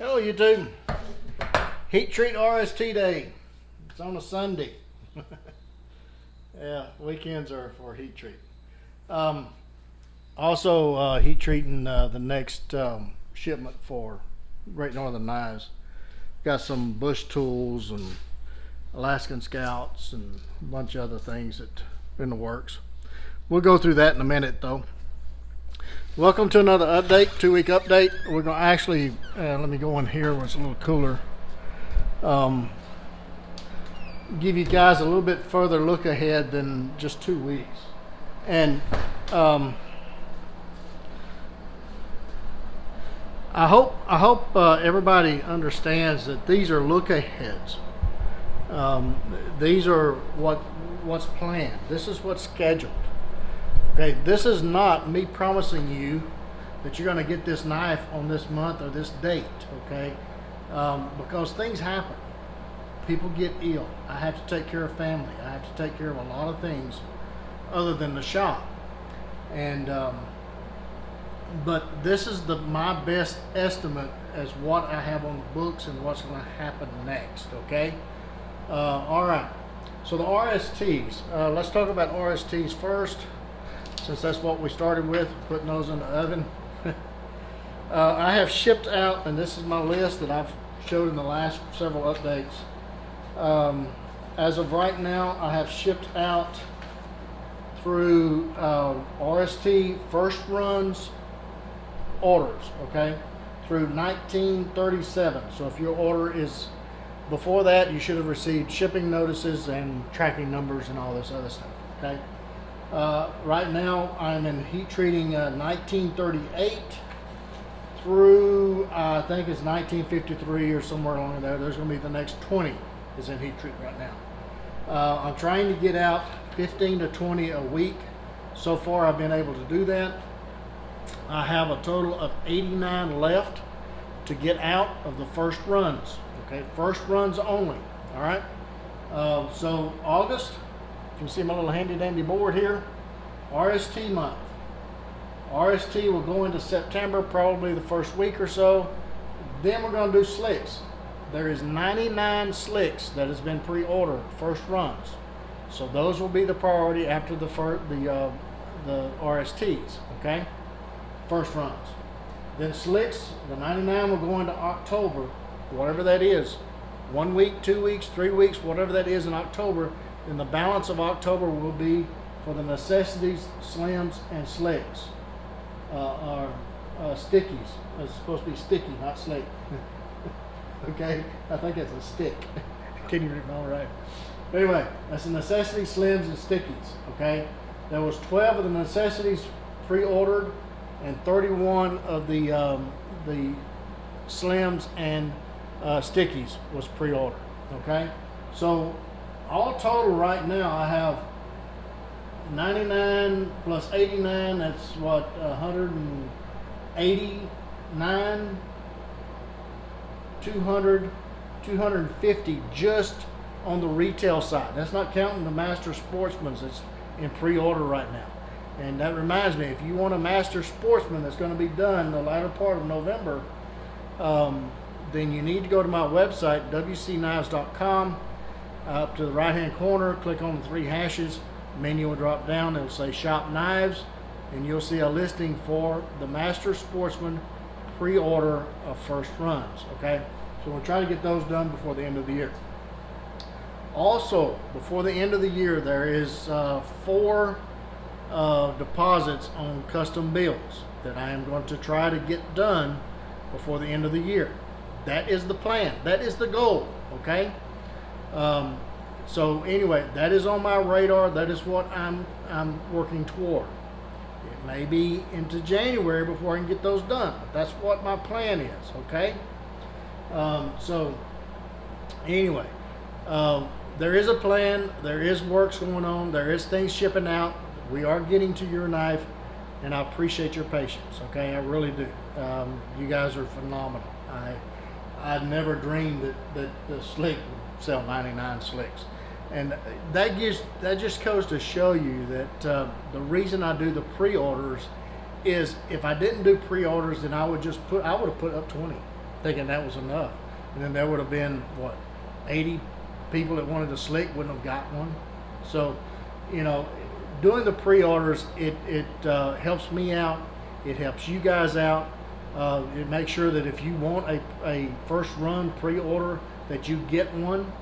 Hello YouTube. Heat treat RST day. It's on a Sunday. Yeah, weekends are for heat treat. Also heat treating the next shipment for Great Northern Knives. Got some bush tools and Alaskan Scouts and a bunch of other things that are in the works. We'll go through that in a minute though. Welcome to another update, 2-week update. We're going to actually, let me go in here where it's a little cooler. Give you guys a little bit further look ahead than just 2 weeks. And I hope everybody understands that these are look aheads. These are what's planned. This is what's scheduled. Okay, this is not me promising you that you're going to get this knife on this month or this date, okay? Because things happen. People get ill. I have to take care of family. I have to take care of a lot of things other than the shop. And but this is my best estimate as what I have on the books and what's going to happen next, okay? All right, so the RSTs. Let's talk about RSTs first, since that's what we started with, putting those in the oven. I have shipped out, and this is my list that I've showed in the last several updates. As of right now, I have shipped out through RST first runs orders, okay, through 1937. So if your order is before that, you should have received shipping notices and tracking numbers and all this other stuff, okay? Right now, I'm in heat treating 1938 through, I think it's 1953 or somewhere along there. There's going to be the next 20 is in heat treat right now. I'm trying to get out 15 to 20 a week. So far, I've been able to do that. I have a total of 89 left to get out of the first runs. Okay, first runs only. All right. So August. You can see my little handy dandy board here. RST month. RST will go into September, probably the first week or so. Then we're going to do slicks. There is 99 slicks that has been pre-ordered, first runs. So those will be the priority after the RSTs, okay? First runs. Then slicks, the 99 will go into October, whatever that is. 1 week, 2 weeks, 3 weeks, whatever that is in October. And the balance of October will be for the necessities, slims, and slicks. Stickies. It's supposed to be sticky, not slick. Okay? I think it's a stick. Can you read it all right? Anyway, that's the necessities, slims, and stickies. Okay? There was 12 of the necessities pre-ordered and 31 of the slims and stickies was pre-ordered. Okay? So all total right now, I have 99 plus 89, that's what, 189, 200, 250 just on the retail side. That's not counting the Master Sportsman's that's in pre-order right now. And that reminds me, if you want a Master Sportsman that's going to be done the latter part of November, then you need to go to my website, WCKnives.com. Up to the right hand corner, click on the 3 hashes, menu will drop down, it'll say shop knives, and you'll see a listing for the Master Sportsman pre-order of first runs, okay? So we'll try to get those done before the end of the year. Also, before the end of the year, there is 4 deposits on custom bills that I am going to try to get done before the end of the year. That is the plan, that is the goal, okay? So anyway, that is on my radar. That is what I'm working toward. It may be into January before I can get those done, but that's what my plan is, okay? So anyway, there is a plan, there is works going on, there is things shipping out. We are getting to your knife, and I appreciate your patience, okay? I really do. You guys are phenomenal. I'd never dreamed that the slick would sell 99 slicks. And that just goes to show you that the reason I do the pre-orders is if I didn't do pre-orders, then I would have put up 20. thinking that was enough. And then there would have been, what, 80 people that wanted a slick, wouldn't have got one. So, you know, doing the pre-orders, it helps me out. It helps you guys out. It makes sure that if you want a first run pre-order, that you get one.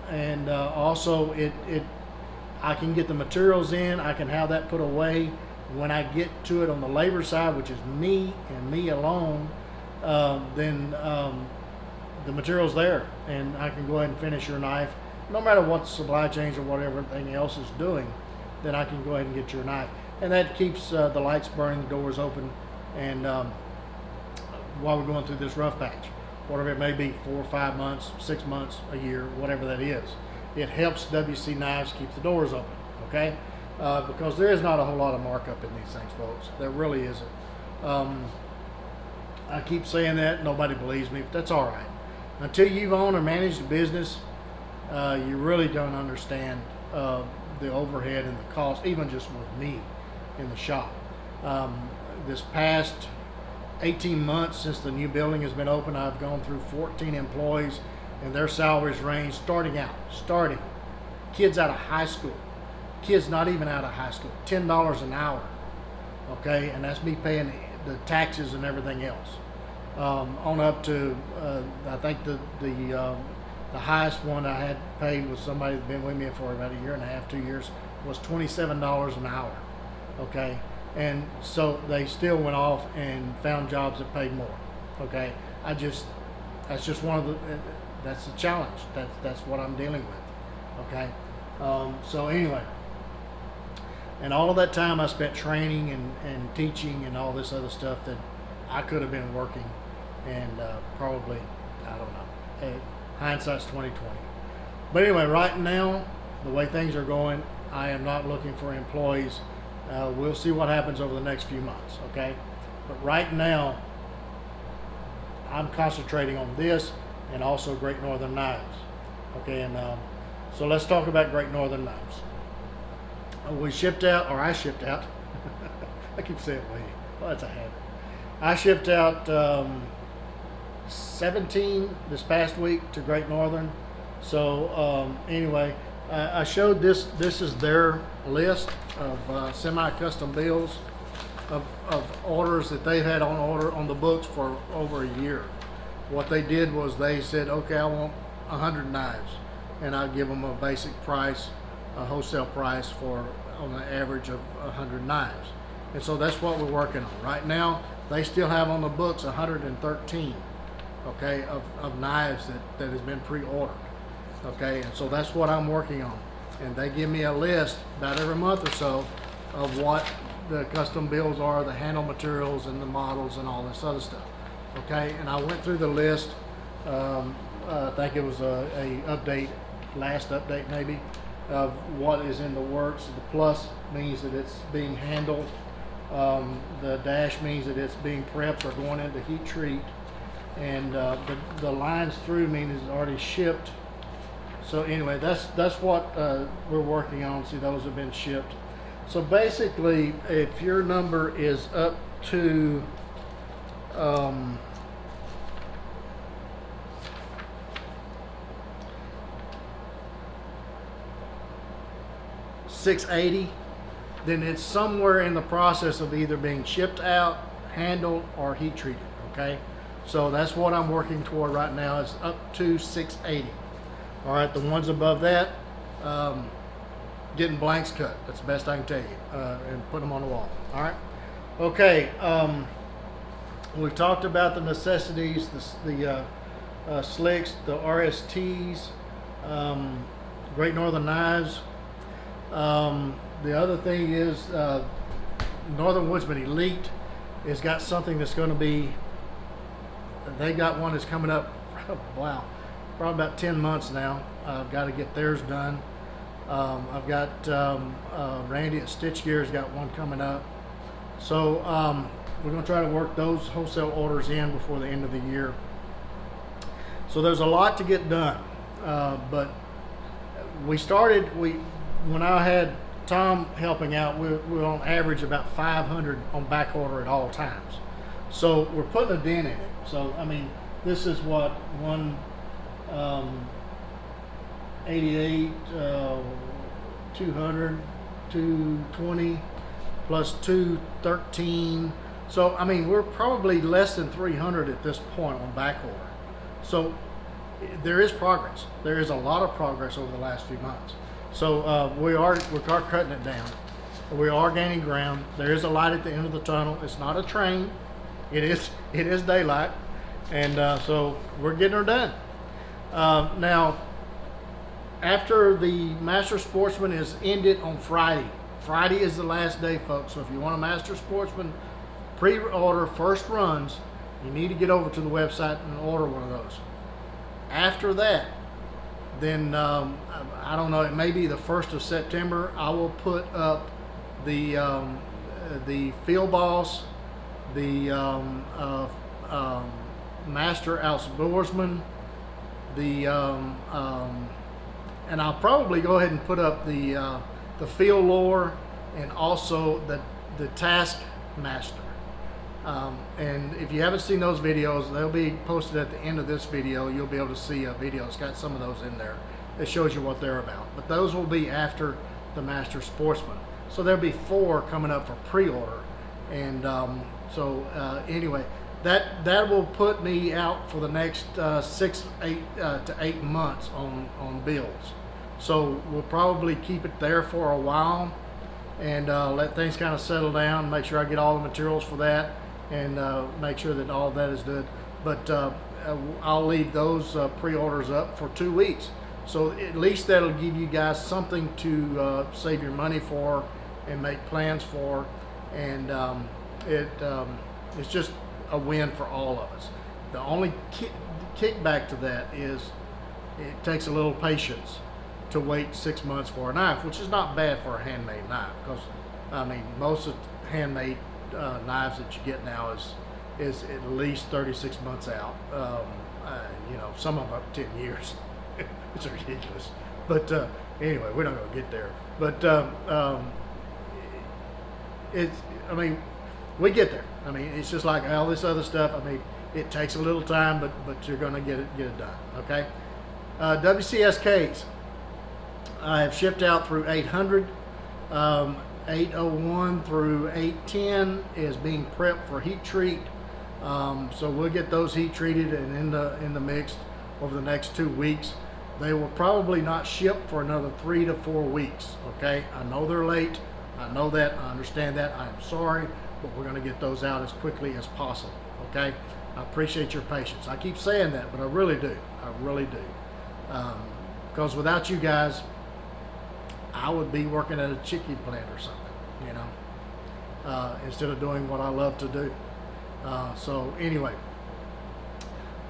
And also I can get the materials in. I can have that put away. When I get to it on the labor side, which is me and me alone, then the material's there, and I can go ahead and finish your knife. No matter what the supply chains or whatever everything else is doing, then I can go ahead and get your knife. And that keeps the lights burning, the doors open, and while we're going through this rough patch, whatever it may be, 4 or 5 months, 6 months, a year, whatever that is. It helps WC Knives keep the doors open, okay? Because there is not a whole lot of markup in these things, folks. There really isn't. I keep saying that, nobody believes me, but that's all right. Until you've owned or managed a business, you really don't understand the overhead and the cost, even just with me in the shop. This past 18 months since the new building has been open, I've gone through 14 employees, and their salaries range starting kids out of high school, kids not even out of high school, $10 an hour, okay, and that's me paying the taxes and everything else. On up to I think the highest one I had paid was somebody that's been with me for about 1.5 to 2 years, was $27 an hour, okay. And so they still went off and found jobs that paid more. Okay, that's just one of the, that's the challenge. That's what I'm dealing with. Okay, so anyway, and all of that time I spent training and teaching and all this other stuff that I could have been working, and probably, I don't know. Hindsight's 20/20. But anyway, right now, the way things are going, I am not looking for employees. We'll see what happens over the next few months, okay? But right now, I'm concentrating on this and also Great Northern Knives, okay? And so let's talk about Great Northern Knives. We shipped out, or I shipped out. I keep saying we. Well, that's a habit. I shipped out 17 this past week to Great Northern. So anyway, I showed this. This is their list of semi-custom bills of orders that they've had on order on the books for over a year. What they did was they said, okay, I want 100 knives, and I'll give them a basic price, a wholesale price for on the average of 100 knives. And so that's what we're working on right now. They still have on the books 113, okay, of knives that has been pre-ordered. Okay, and so that's what I'm working on. And they give me a list about every month or so of what the custom bills are, the handle materials and the models and all this other stuff. Okay, and I went through the list. I think it was a update, last update maybe, of what is in the works. The plus means that it's being handled. The dash means that it's being prepped or going into heat treat. And the lines through mean it's already shipped. So anyway, that's what we're working on. See, those have been shipped. So basically, if your number is up to $680, then it's somewhere in the process of either being shipped out, handled, or heat treated. Okay, so that's what I'm working toward right now. Is up to $680. All right, the ones above that, getting blanks cut. That's the best I can tell you, and put them on the wall. All right. Okay. We've talked about the necessities, the slicks, the RSTs, Great Northern Knives. The other thing is Northern Woodsman Elite has got something that's going to be. They got one that's coming up. Wow. Probably about 10 months now. I've got to get theirs done. I've got Randy at Stitch Gear's got one coming up. So we're going to try to work those wholesale orders in before the end of the year. So there's a lot to get done. But we started, when I had Tom helping out, we were on average about 500 on back order at all times. So we're putting a dent in it. So I mean, this is what 188, 200, 220 plus 213. So I mean, we're probably less than 300 at this point on back order. So there is progress. There is a lot of progress over the last few months. So we're cutting it down. We are gaining ground. There is a light at the end of the tunnel. It's not a train. It is daylight, and so we're getting her done. Now, after the Master Sportsman is ended on Friday. Friday is the last day, folks. So if you want a Master Sportsman pre-order first runs, you need to get over to the website and order one of those. After that, then I don't know, it may be the 1st of September, I will put up the Field Boss, the Master Outdoorsman, and I'll probably go ahead and put up the Field Lore and also the Task Master. And if you haven't seen those videos, they'll be posted at the end of this video. You'll be able to see a video. It's got some of those in there. It shows you what they're about. But those will be after the Master Sportsman. So there'll be 4 coming up for pre-order. And anyway, that will put me out for the next 6 to 8 months on builds. So we'll probably keep it there for a while and let things kind of settle down. Make sure I get all the materials for that, and make sure that all that is good. But I'll leave those pre-orders up for 2 weeks. So at least that'll give you guys something to save your money for and make plans for. And it's just a win for all of us. The only kickback to that is it takes a little patience to wait 6 months for a knife, which is not bad for a handmade knife, because I mean most of the handmade knives that you get now is at least 36 months out. You know, some of them up to 10 years. It's ridiculous. But anyway, we're not going to get there. But I mean, we get there. I mean, it's just like all this other stuff. I mean, it takes a little time, but you're going to get it done. Okay. WCSKs. I have shipped out through 800. 801 through 810 is being prepped for heat treat. So we'll get those heat treated and in the mix over the next 2 weeks. They will probably not ship for another 3 to 4 weeks. Okay, I know they're late. I know that. I understand that. I am sorry, but we're going to get those out as quickly as possible. Okay, I appreciate your patience. I keep saying that, but I really do. I really do. Because without you guys, I would be working at a chicken plant or something, you know, instead of doing what I love to do. So anyway,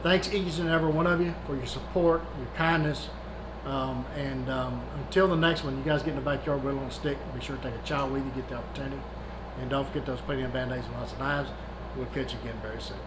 thanks each and every one of you for your support, your kindness, and until the next one, you guys get in the backyard whittling a stick. Be sure to take a child with you, get the opportunity, and don't forget those plenty of band-aids and lots of knives. We'll catch you again very soon.